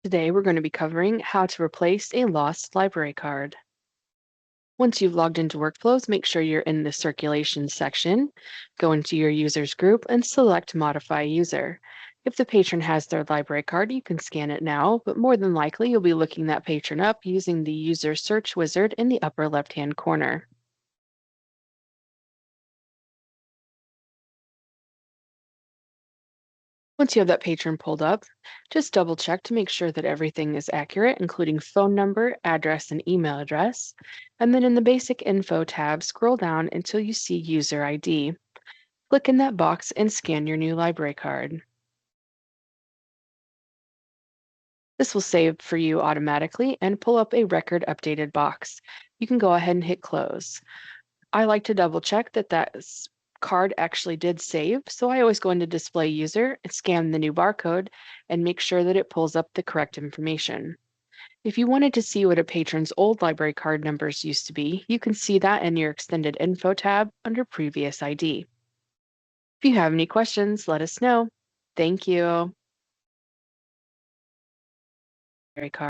Today, we're going to be covering how to replace a lost library card. Once you've logged into Workflows, make sure you're in the Circulation section. Go into your users group and select Modify User. If the patron has their library card, you can scan it now, but more than likely, you'll be looking that patron up using the User Search Wizard in the upper left-hand corner. Once you have that patron pulled up, just double check to make sure that everything is accurate, including phone number, address, and email address. And then in the Basic Info tab, scroll down until you see User ID. Click in that box and scan your new library card. This will save for you automatically and pull up a record updated box. You can go ahead and hit close. I like to double check that card actually did save, so I always go into Display User and scan the new barcode and make sure that it pulls up the correct information. If you wanted to see what a patron's old library card numbers used to be, you can see that in your Extended Info tab under Previous ID. If you have any questions, let us know. Thank you. Library card.